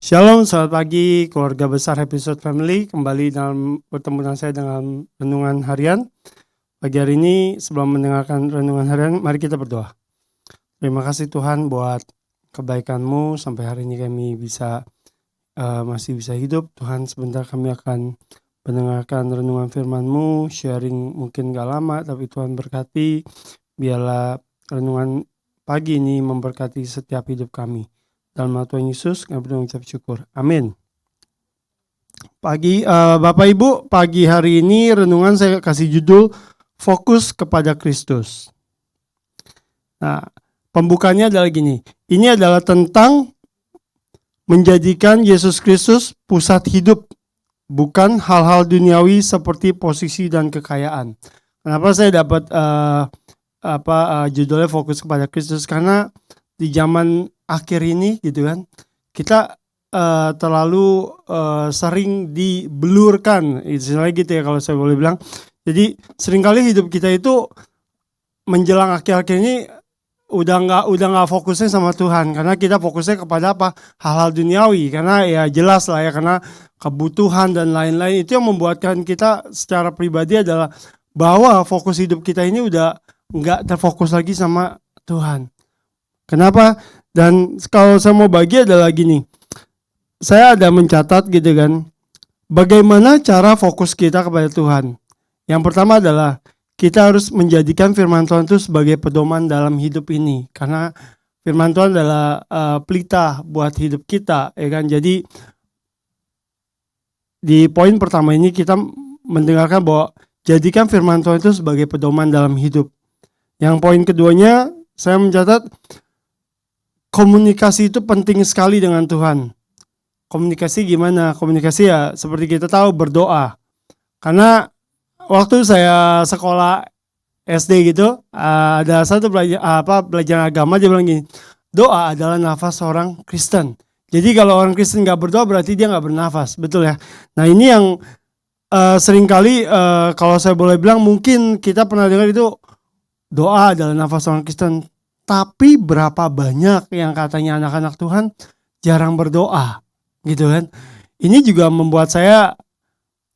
Shalom, selamat pagi keluarga besar Episode Family. Kembali bertemu dengan saya dengan renungan harian. Pagi hari ini sebelum mendengarkan renungan harian, mari kita berdoa. Terima kasih Tuhan buat kebaikan-Mu sampai hari ini kami masih bisa hidup. Tuhan, sebentar kami akan mendengarkan renungan firman-Mu, sharing mungkin gak lama, tapi Tuhan berkati. Biarlah renungan pagi ini memberkati setiap hidup kami. Dalam nama Tuhan Yesus, kami mengucap syukur. Amin. Bapak Ibu, pagi hari ini renungan saya kasih judul Fokus kepada Kristus. Nah, pembukanya adalah gini. Ini adalah tentang menjadikan Yesus Kristus pusat hidup, bukan hal-hal duniawi seperti posisi dan kekayaan. Kenapa saya dapat judulnya Fokus kepada Kristus? Karena di zaman akhir ini gitu kan, kita terlalu sering dibelurkan, istilahnya gitu ya kalau saya boleh bilang. Jadi seringkali hidup kita itu menjelang akhir-akhir ini udah nggak fokusnya sama Tuhan, karena kita fokusnya kepada apa? Hal-hal duniawi, karena ya jelas lah ya, karena kebutuhan dan lain-lain itu yang membuatkan kita secara pribadi adalah bahwa fokus hidup kita ini udah nggak terfokus lagi sama Tuhan. Kenapa? Dan kalau saya mau bagi adalah gini, saya ada mencatat gitu kan, bagaimana cara fokus kita kepada Tuhan. Yang pertama adalah kita harus menjadikan firman Tuhan itu sebagai pedoman dalam hidup ini, karena firman Tuhan adalah pelita buat hidup kita, ya kan. Jadi di poin pertama ini kita mendengarkan bahwa jadikan firman Tuhan itu sebagai pedoman dalam hidup. Yang poin keduanya saya mencatat, komunikasi itu penting sekali dengan Tuhan. Komunikasi gimana? Komunikasi ya seperti kita tahu, berdoa. Karena waktu saya sekolah SD gitu, ada satu belajar agama, dia bilang gini, doa adalah nafas seorang Kristen. Jadi kalau orang Kristen gak berdoa berarti dia gak bernafas, betul ya? Nah ini yang seringkali kalau saya boleh bilang, mungkin kita pernah dengar itu, doa adalah nafas seorang Kristen. Tapi berapa banyak yang katanya anak-anak Tuhan jarang berdoa gitu kan. Ini juga membuat saya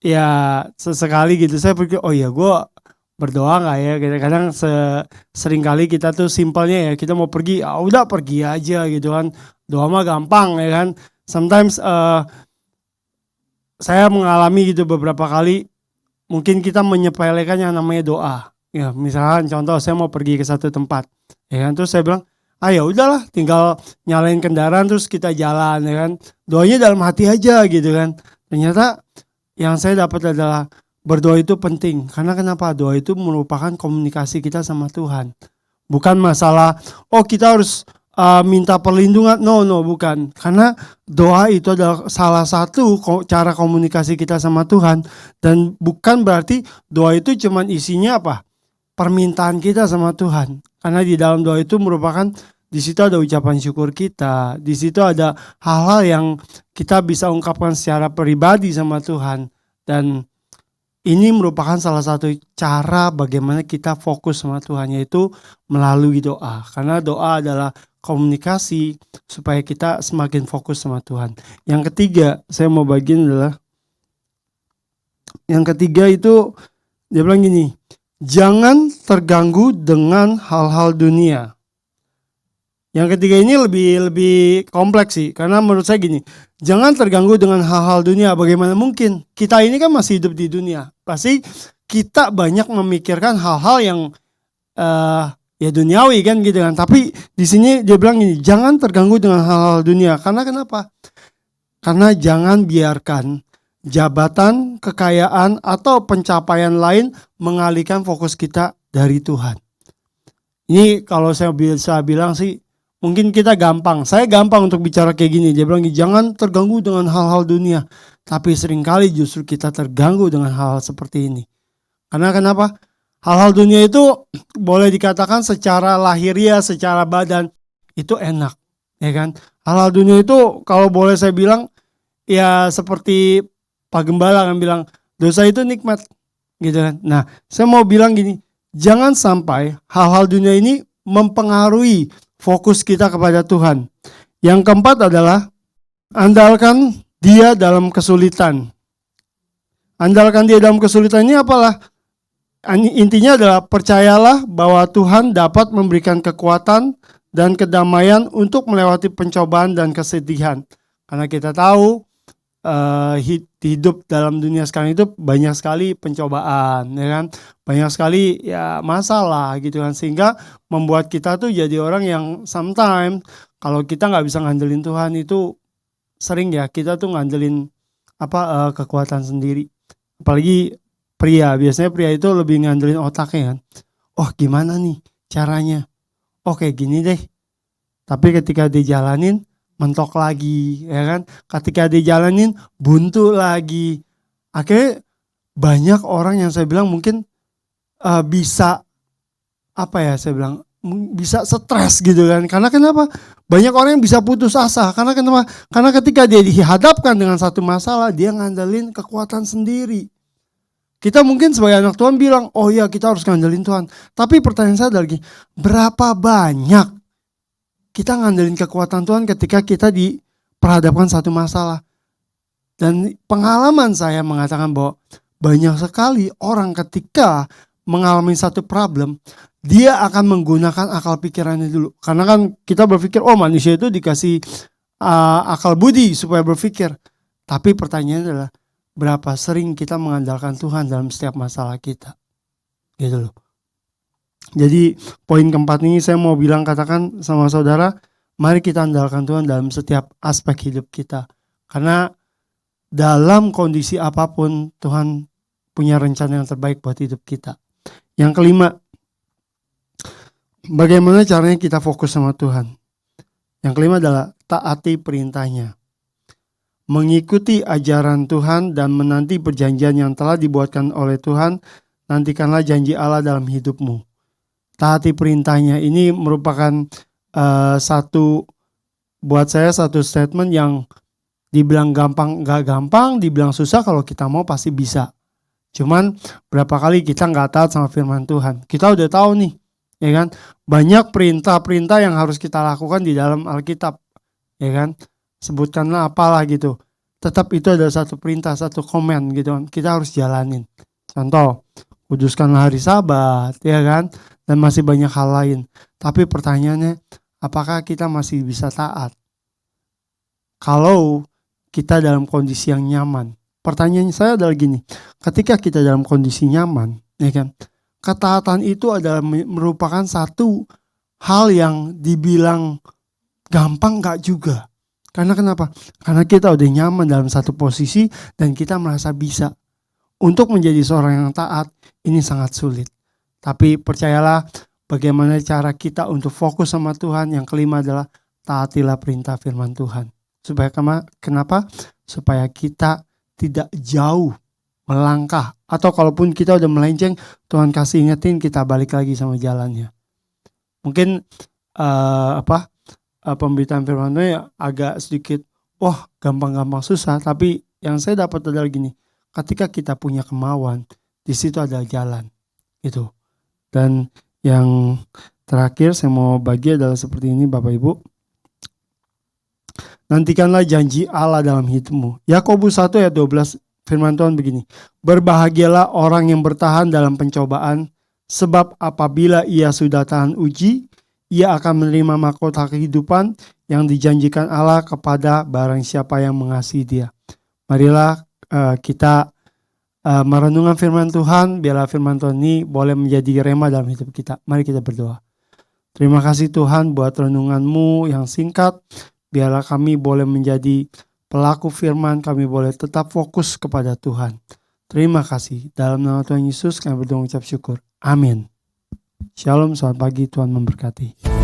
ya sesekali gitu, saya pikir oh ya gue berdoa gak ya. Kadang seringkali kita tuh simpelnya ya, kita mau pergi, udah pergi aja gitu kan. Doa mah gampang ya kan. Sometimes saya mengalami gitu beberapa kali, mungkin kita menyepelekan yang namanya doa. Ya misalkan contoh, saya mau pergi ke satu tempat, ya kan, terus saya bilang, ya udahlah, tinggal nyalain kendaraan terus kita jalan, ya kan, doanya dalam hati aja gitu kan. Ternyata yang saya dapat adalah berdoa itu penting, karena kenapa? Doa itu merupakan komunikasi kita sama Tuhan, bukan masalah kita harus minta perlindungan, no bukan, karena doa itu adalah salah satu cara komunikasi kita sama Tuhan, dan bukan berarti doa itu cuman isinya apa? Permintaan kita sama Tuhan. Karena di dalam doa itu merupakan, di situ ada ucapan syukur kita, di situ ada hal-hal yang kita bisa ungkapkan secara pribadi sama Tuhan, dan ini merupakan salah satu cara bagaimana kita fokus sama Tuhan, yaitu melalui doa. Karena doa adalah komunikasi supaya kita semakin fokus sama Tuhan. Yang ketiga saya mau bagiin adalah, yang ketiga itu dia bilang gini, jangan terganggu dengan hal-hal dunia. Yang ketiga ini lebih kompleks sih, karena menurut saya gini, jangan terganggu dengan hal-hal dunia. Bagaimana mungkin? Kita ini kan masih hidup di dunia, pasti kita banyak memikirkan hal-hal yang ya duniawi kan gitu kan. Tapi di sini dia bilang gini, jangan terganggu dengan hal-hal dunia. Karena kenapa? Karena jangan biarkan jabatan, kekayaan, atau pencapaian lain mengalihkan fokus kita dari Tuhan. Ini kalau saya bisa bilang sih, mungkin kita gampang, saya gampang untuk bicara kayak gini. Dia bilang jangan terganggu dengan hal-hal dunia. Tapi seringkali justru kita terganggu dengan hal-hal seperti ini. Karena kenapa? Hal-hal dunia itu boleh dikatakan secara lahiriah, secara badan itu enak, ya kan? Hal-hal dunia itu kalau boleh saya bilang, ya seperti Pak Gembala kan bilang, dosa itu nikmat, gitu kan. Nah, saya mau bilang gini, jangan sampai hal-hal dunia ini mempengaruhi fokus kita kepada Tuhan. Yang keempat adalah Andalkan dia dalam kesulitan. Andalkan dia dalam kesulitan ini apalah? Intinya adalah percayalah bahwa Tuhan dapat memberikan kekuatan dan kedamaian untuk melewati pencobaan dan kesedihan. Karena kita tahu hidup dalam dunia sekarang itu banyak sekali pencobaan, ya kan? Banyak sekali ya masalah gitu kan, sehingga membuat kita tuh jadi orang yang sometimes kalau kita nggak bisa ngandelin Tuhan itu sering ya kita tuh ngandelin kekuatan sendiri. Apalagi pria, biasanya pria itu lebih ngandelin otaknya kan. Oh gimana nih caranya? Oh kayak gini deh. Tapi ketika dijalanin mentok lagi, ya kan? Ketika dijalanin buntu lagi. Akhirnya banyak orang yang saya bilang mungkin bisa bisa stres gitu kan. Karena kenapa? Banyak orang yang bisa putus asa. Karena kenapa? Karena ketika dia dihadapkan dengan satu masalah, dia ngandelin kekuatan sendiri. Kita mungkin sebagai anak Tuhan bilang, oh ya kita harus ngandelin Tuhan. Tapi pertanyaan saya adalah lagi, berapa banyak kita ngandelin kekuatan Tuhan ketika kita diperhadapkan satu masalah? Dan pengalaman saya mengatakan bahwa banyak sekali orang ketika mengalami satu problem, dia akan menggunakan akal pikirannya dulu. Karena kan kita berpikir, oh manusia itu dikasih akal budi supaya berpikir. Tapi pertanyaannya adalah, berapa sering kita mengandalkan Tuhan dalam setiap masalah kita, gitu loh. Jadi poin keempat ini saya mau katakan sama saudara, mari kita andalkan Tuhan dalam setiap aspek hidup kita. Karena dalam kondisi apapun Tuhan punya rencana yang terbaik buat hidup kita. Yang kelima, bagaimana caranya kita fokus sama Tuhan? Yang kelima adalah taati perintahnya. Mengikuti ajaran Tuhan dan menanti perjanjian yang telah dibuatkan oleh Tuhan, nantikanlah janji Allah dalam hidupmu. Taati perintahnya ini merupakan buat saya satu statement yang dibilang gampang, gak gampang, dibilang susah, kalau kita mau pasti bisa. Cuman berapa kali kita gak taat sama firman Tuhan. Kita udah tahu nih, ya kan, banyak perintah-perintah yang harus kita lakukan di dalam Alkitab, ya kan. Sebutkanlah apalah gitu. Tetap itu adalah satu perintah, satu komen gitu kan. Kita harus jalanin. Contoh, kuduskanlah hari Sabat, ya kan. Dan masih banyak hal lain. Tapi pertanyaannya, apakah kita masih bisa taat? Kalau kita dalam kondisi yang nyaman. Pertanyaan saya adalah gini. Ketika kita dalam kondisi nyaman, ya kan. Ketaatan itu adalah merupakan satu hal yang dibilang gampang gak juga. Karena kenapa? Karena kita udah nyaman dalam satu posisi dan kita merasa bisa. Untuk menjadi seorang yang taat, ini sangat sulit. Tapi percayalah, bagaimana cara kita untuk fokus sama Tuhan. Yang kelima adalah taatilah perintah firman Tuhan. Supaya kenapa? Supaya kita tidak jauh melangkah. Atau kalaupun kita udah melenceng, Tuhan kasih ingetin kita balik lagi sama jalannya. Mungkin pemberitaan firman-Nya ya agak sedikit gampang-gampang susah, tapi yang saya dapat adalah gini, ketika kita punya kemauan, di situ ada jalan gitu. Dan yang terakhir saya mau bagi adalah seperti ini Bapak Ibu. Nantikanlah janji Allah dalam hidupmu. Yakobus 1 ayat 12 firman Tuhan begini, berbahagialah orang yang bertahan dalam pencobaan, sebab apabila ia sudah tahan uji, ia akan menerima mahkota kehidupan yang dijanjikan Allah kepada barang siapa yang mengasihi Dia. Marilah kita merenungkan firman Tuhan, biarlah firman Tuhan ini boleh menjadi rema dalam hidup kita. Mari kita berdoa. Terima kasih Tuhan buat renungan-Mu yang singkat. Biarlah kami boleh menjadi pelaku firman, kami boleh tetap fokus kepada Tuhan. Terima kasih. Dalam nama Tuhan Yesus kami berdoa ucap syukur. Amin. Shalom, selamat pagi, Tuhan memberkati.